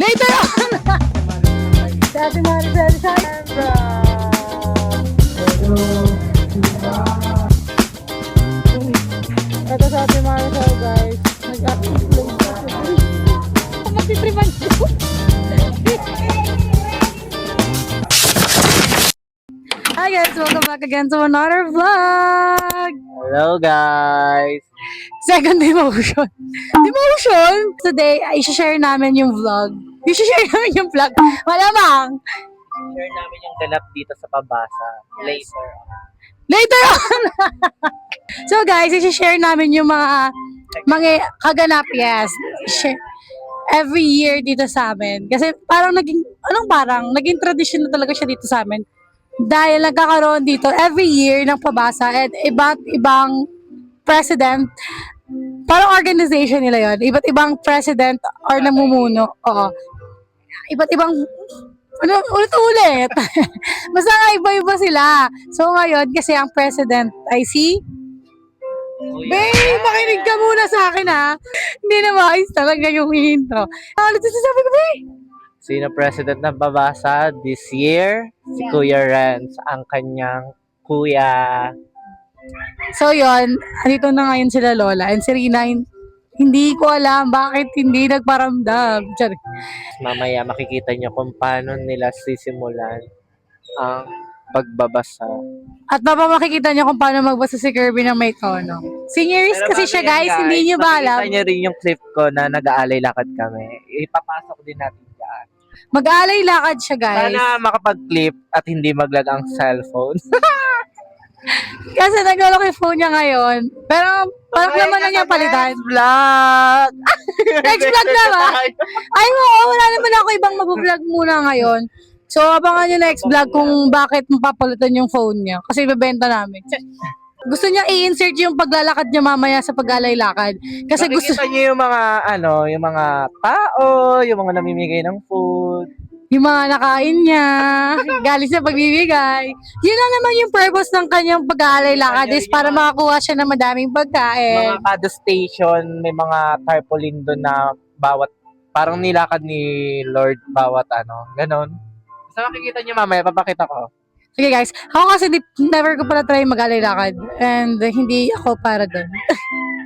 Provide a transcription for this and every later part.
Later on! Si Ate Maricel, Sandra! Ito sa Ate Maricel, guys. Nag-upload. Magtitripan ko. Hi guys! Welcome back again to another vlog! Hello guys! Second demotion. Demotion! Today, ay share namin yung vlog. I-share namin yung vlog. Malamang! Share namin yung ganap dito sa Pabasa. Later. Later on! So guys, i-share namin yung mga kaganap, yes. Share. Every year dito sa amin. Kasi parang naging tradition na talaga siya dito sa amin. Dahil nagkakaroon dito every year ng Pabasa at iba't ibang president, parang organization nila yon. Iba't ibang president or namumuno. Oo. Iba't ibang ulit-ulit. Basta nga iba-iba sila. So ngayon, kasi ang president ay si Babe, makinig ka muna sa akin ha. Hindi na maayos talaga yung intro. Ano sasabi ko, Babe? Sino president ng Pabasa this year? Si Kuya Renz, ang kanyang kuya. So yon, andito na ngayon sila Lola and si Rina. Hindi ko alam bakit hindi nagparamdam. Sorry. Mamaya makikita nyo kung paano nila sisimulan ang pagbabasa. At makikita niyo kung paano magbasa si Kirby ng may tono. Seniorist kasi siya guys, hindi niyo ba alam? Makikita nyo rin yung clip ko na nag-aalay lakad kami. Ipapasok din natin dyan. Mag-aalay lakad siya guys. Sana makapag-clip at hindi maglag ang cellphone. Kasi naglalak yung phone niya ngayon. Pero parang naman na niya palitan. Vlog! Next vlog na ba? Ay oo, wala naman ako ibang mag-vlog muna ngayon. So abangan niyo next vlog kung bakit mapapalitan yung phone niya. Kasi ibebenta namin. Gusto niya i-insert yung paglalakad niya mamaya sa pag-alay lakad. Kasi gusto Makikita niyo yung mga yung mga tao, yung mga namimigay ng food. yung mga nakain niya, galing sa pagbibigay. Yun lang naman yung purpose ng kanyang pag-aalay lakad is para makakuha siya ng madaming pagkain. Mga kada station, may mga tarpaulin doon na bawat, parang nilakad ni Lord bawat ganon. So makikita niyo mamaya, papakita ko. Sige guys, ako kasi never ko pala try mag-alay lakad and hindi ako para doon.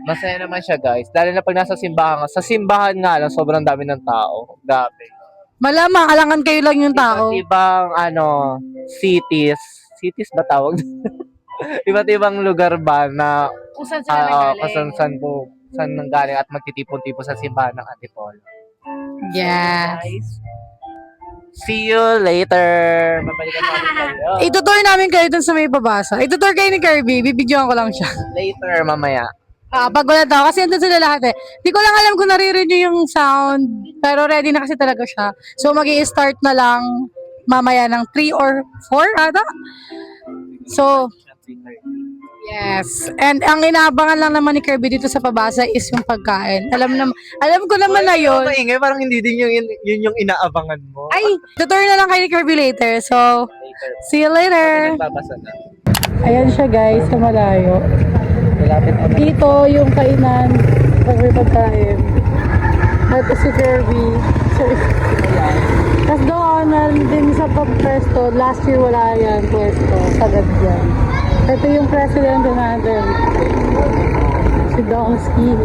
Masaya naman siya guys, lalo na pag nasa simbahan. Sa simbahan nga lang, sobrang dami ng tao. Grabe. Malamang, alangan kayo lang yung tao. Iba't ibang cities ba tawag? Iba't ibang lugar ba na Kung saan sila nagaling. saan nanggaling at magtitipon-tipon sa simbahan ng Antipolo. Yes. Guys, see you later. Babalikan namin kayo. Itutur namin kayo dun sa may Pabasa. Itutur kayo ni Kirby, bibidyoan ko lang siya. Later mamaya. Pag wala tao, kasi andun sila lahat eh. Di ko lang alam kung naririnig nyo yung sound, pero ready na kasi talaga siya. So mag-i-start na lang mamaya ng 3 or 4 ata. So, yes. And ang inaabangan lang naman ni Kirby dito sa Pabasa is yung pagkain. Alam ko naman na yun. Maingay, parang hindi din yun yung inaabangan mo. Ay, tutur na lang kayo ni Kirby later. So, Later. see you later. Nagbabasa na. Ayan siya guys, sa malayo. Malapit na. Dito yung kainan pag may pagkain. Ito si Kirby. Tapos doon, din sa pwesto, last year wala yan pwesto. Sagad yan. Ito yung presidente natin. Si Domsky.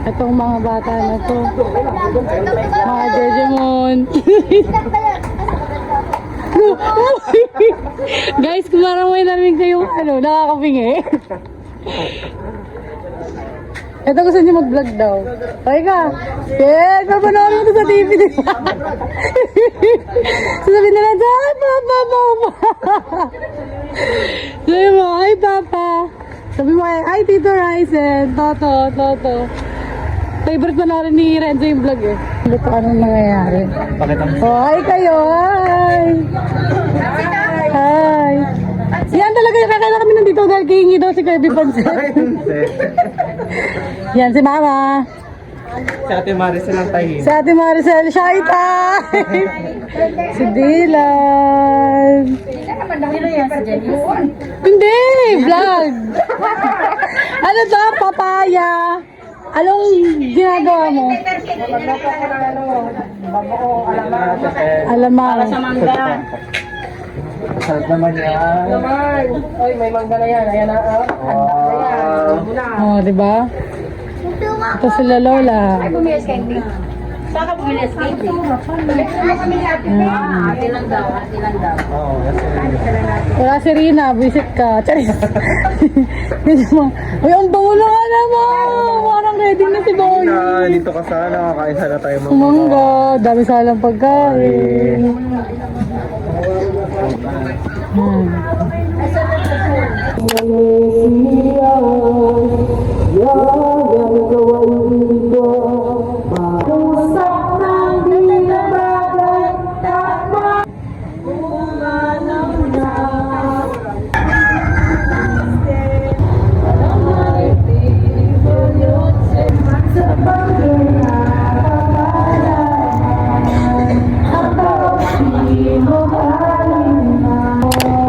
Itong mga bata na to. Mga Jejemon. Guys, kung parang may namin kayong nakakapingi. Ito gusto niyo mag-vlog daw. Okay ka? Yes! Papanood mo ito sa TV, di ba? Sasabihin nila, hi, Papa, Papa! Sabi mo, hi, Papa! Sabi mo, hi, Tito Ryzen! Toto. Favorite pa na rin ni Renzo yung vlog eh. Ano pa anong nangyayari? Pakita mo. Oh, hi kayo! Hi! Hi! Yan talaga yung kakala kami nandito dahil kihingi daw si Kirby Pansel. Yan si Mama. Si Ate Maricel ang tahimik. Si Ate Maricel, shy time! Si Dylan. Hindi, vlog. Ano to? Papaya. Anong ginagawa mo? Alamang. Sarap naman yan. Oy, may mangga na yan. Ayan na. Oh, di ba? Ito sila Lola. Saan ka bumilis kayo? Ate lang daw. Oo, kasi Wala si Rina, visit ka. Charis. Uy, ang bango na nga naman. Parang ready na si Boy. dito ka sana, kakain sana tayo Umangga, dami salang pagkain. Hmm.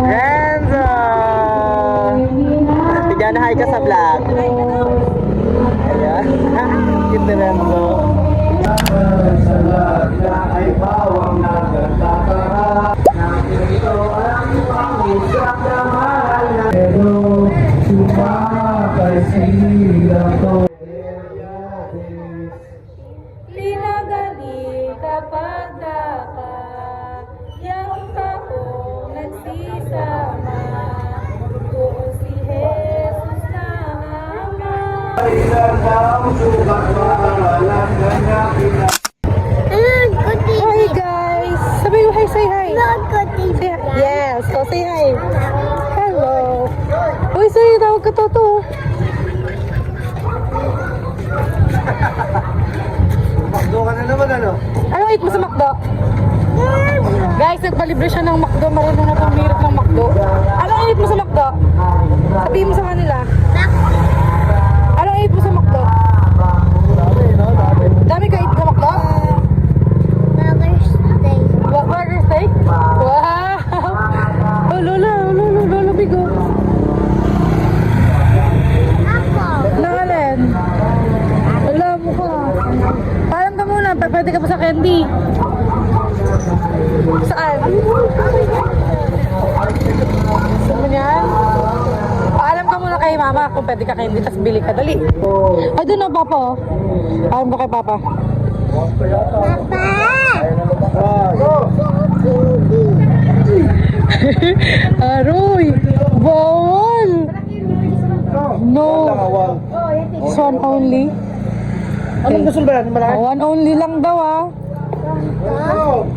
Renzo! Bigyan hi ka sa vlog. Ayan. Cute ni Renzo. Linagali kapag daka, yung taong nagsisama, kung si Jesus na Ama. Hi guys! Sabi mo hi, say hi. Say hi. Yes, so say hi. Hello. Uy, sa'yo, tawag ka Toto. Makdo ka na naman ano? Anong eat mo sa McDo? Guys, nagpalibre siya ng McDo. Marunong na pumirap ng McDo. Anong eat mo sa McDo? Sabihin mo sa kanila. Anong eat mo sa McDo? Dami ka eat sa McDo? Burger steak? Wow! Oh, Lola, bigo. Nangalan? Wala mo ka. Paalam ka muna, pwede ka pa sa candy. Saan? Gusto mo niyan? Paalam ka muna kay mama kung pwede ka candy, tapos bili ka. Dali. Ay, doon na, papa. Oh. Paalam ka kay papa. Aroy! Bawal! No! This one only? Anong gusto ba yan? Malaki? One only lang daw ah.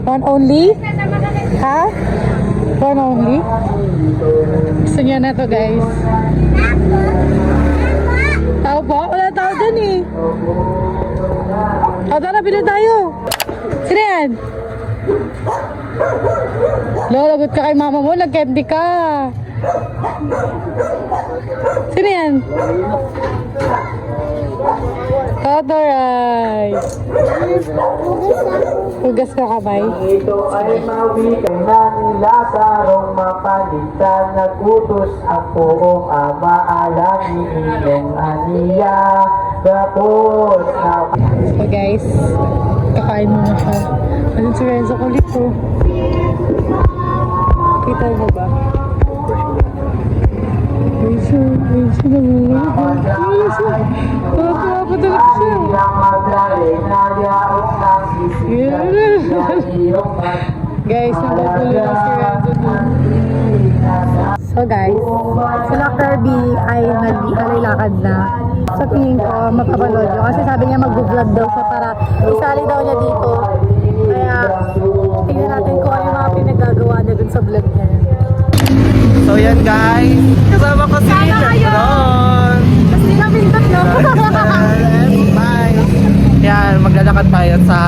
One only? Ha? One only? Gusto niya na to guys. Tao po? Wala tao dyan eh. Tara, bili tayo. Sino yan? Lo, lagot ka kay mama mo. Nag-candy ka. Sino yan? Totoray. Hugas ka kamay. Ito ay mawikay ng Lazarong mapaligtan. Nagutos ang poong ama, alangin inyong aniya. Tapos na So guys, kakain muna siya. Ayun si Renzo kulit oh. Kita mo ba? Renzo nangungulit. Renzo, nakakapadalag siya. ang maglali na yaong nasisigan. Iyong Guys, nagugulo na si Renzo dun. So guys, si Dr. B ay nag-alay-lakad na. Sa tingin ko, magkapanood yun. Kasi sabi niya mag-vlog daw siya para isali daw niya dito. Kaya, tingnan natin kung ano yung mga pinagagawa niya dun sa vlog niya. So yan guys, kasama ko si Lebron. Tapos hindi na pindot, no? Bye! Yan, maglalakad tayo sa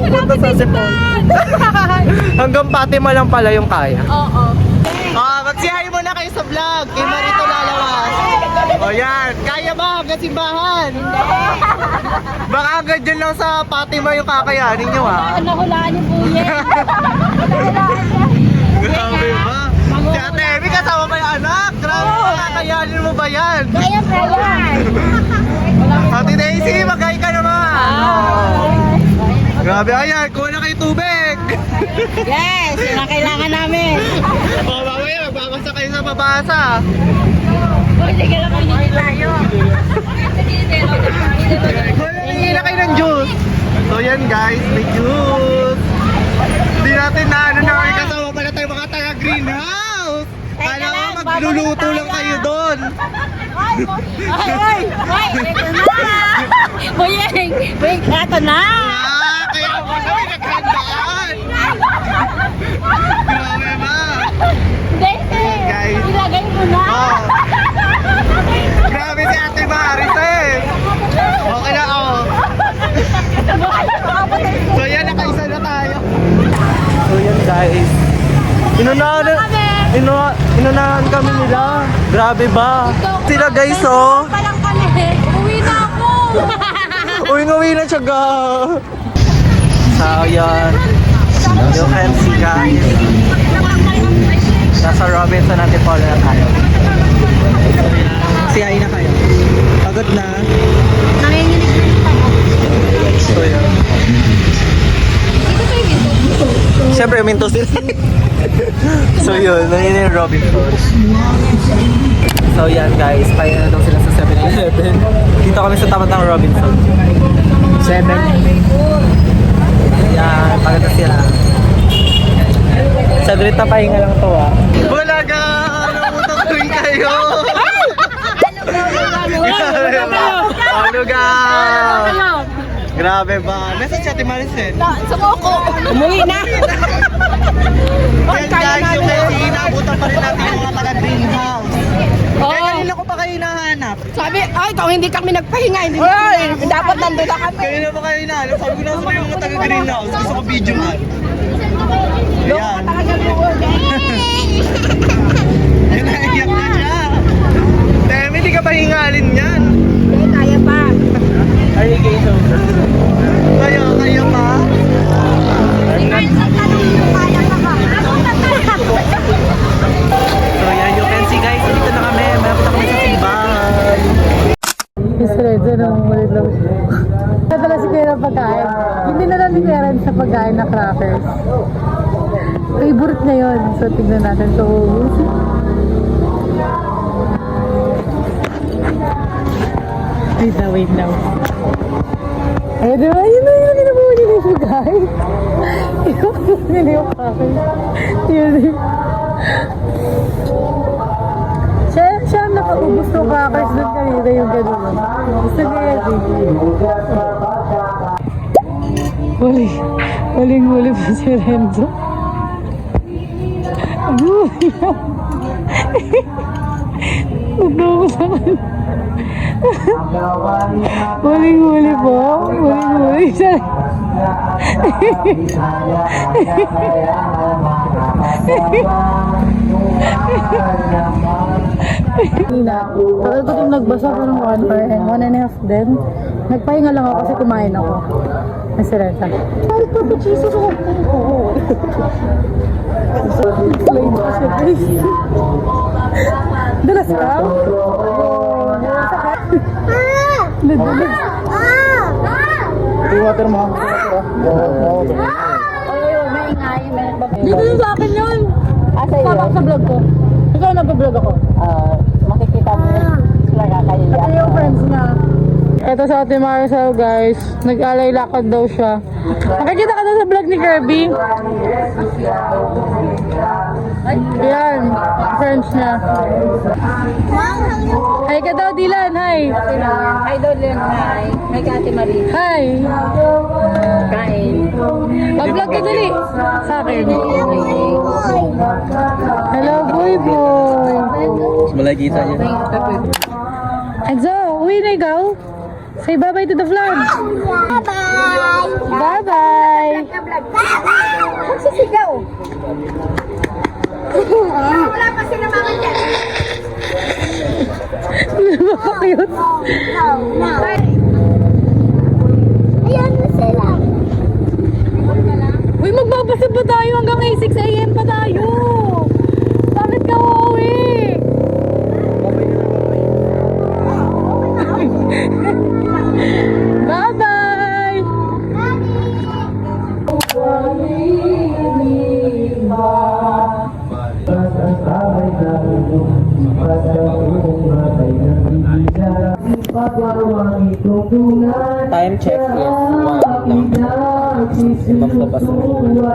punta sa Sipon. Hanggang Fatima lang pala yung kaya. Oo. Mag-say muna kayo sa vlog. Kay Marito Lalawas. O yan, kaya ba hanggang simbahan? Baka hanggang dyan lang sa Fatima yung kakayanin nyo ha. Nahulaan niyo po yan. Grabe ba? Si Ate Emi, kasama ba yung anak? Grabe, kakayanin mo ba yan? Kaya. Grabe, ayan, kuha na kayo tubig. Yes, yun ang kailangan namin. O, mamaya, magbabasa kayo sa babasa. Sige lang kami tayo. Hindi na kayo ng juice. So yan guys, may juice. Hindi natin na ano na may kasama pala tayo mga taga greenhouse. Kala ko magluluto lang kayo doon. Ay, ito na. Boyeng, ito na. Kaya ako na may naghandaan. Grabe ba? Hindi, Guys. ilagay mo na. Oh. Grabe si Ate Marites. Okay na ako. So yan, nakaisa na tayo. So yan guys. Inunahan kami nila. Grabe ba? Sila guys oh. Palang kami. Uwi na ako. Uwi na siya ga. So yan. You can see guys. Nasa Robinson natin pala na tayo. Siyain na kayo. Pagod na. Nanginginig na yung tanong. So yan. Siyempre, minto sila. So yun, nangyayari yung Robinson. So yan guys, kaya na daw sila sa 7-Eleven. Dito kami sa tapat ng Robinson. 7. Yan, pagod na sila. Saglit na pahinga lang to ah. Wala ka! Namutok rin kayo! Ano ka? Grabe ba? Message si Ate Maricel. Sumoko. Umuwi na. Yes guys, yung Messi, inaabutan pa rin natin yung mga taga-greenhouse. Oo. Kaya kanina ko pa kayo nahanap. Sabi, ay, kung hindi kami nagpahinga, hindi dapat nandun na kami. Kaya na ba kayo nahanap? Sabi ko na sa yung mga taga-greenhouse. Gusto ko video man. Ayan. Yan, naiyak na siya. Temi, hindi ka pa hingalin yan. Hindi, kaya pa. Kaya pa? So yan, you can see guys, dito na kami. Meron na kami sa simbahan. Israel, ang malit lang siya. Nadala si Kuya ng pagkain. Hindi na lang ni Kuya Ren sa pagkain na crackers. Favorite niya yun. So, tignan natin. So, wait now. Ay, di ba? Yun na yung ginabuha niya yung pagkain. Yung nila yung crackers. Yun. Siya ang nakaubos ng crackers doon kanina yung gano'n. Gusto niya yan eh. Huling-huli pa si Renzo. Nagdawa sa kanya. Huling-huli po. Huling-huli siya. Nina, tagal ko itong nagbasa ko ng 1 hour and 1.5 din. Nagpahinga lang ako kasi kumain ako. Masarata. Ay, papachiso ko. Slide ko siya, guys. Dalas ka? Dalas. Water mo. Dito na sa akin yun. Sabak sa vlog ko. Ikaw nag-vlog ako. Makikita mo sila kakaiyak. Ito yung friends niya. Ito sa Ate Maricel guys. Nag-alay lakad daw siya. Nakikita ka daw sa vlog ni Kirby. Yan. Friends niya. Hi ka daw Dylan. Hi. Hi daw din, hi. Hi ka Ate Marie. Hi. Kain. Mag-vlog ka dali. Sa akin. Hello boy boy. Malagi tayo. Enzo, uwi na ikaw. Say bye-bye to the vlog. Bye-bye! Bye-bye. Magsisigaw! Wala pa sila mga dyan! Napaka-cute. No. Ayan na sila! Uy, magbabasag pa tayo hanggang 6 AM pa tayo. Bakit ka uuwi? Bye-bye! Pagwawang itong tulad. Time check is 1 lang. Ibang labas na.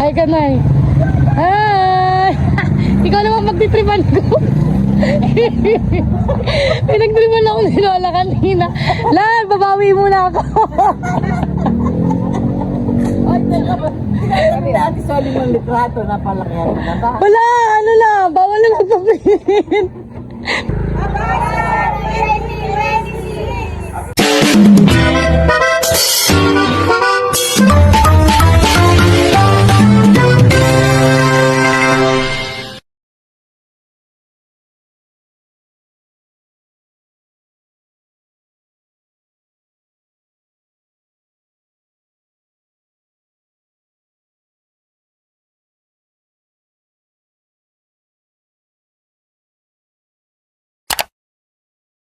Hi, Kanay. Hi! Ikaw naman magtitripan ko. Pinagtripan ako ni Lola kanina. Lan, babawi muna ako. Sabi natin sa limang litrato na pala kaya na ba? Wala, ano na, bawal na magpapilin.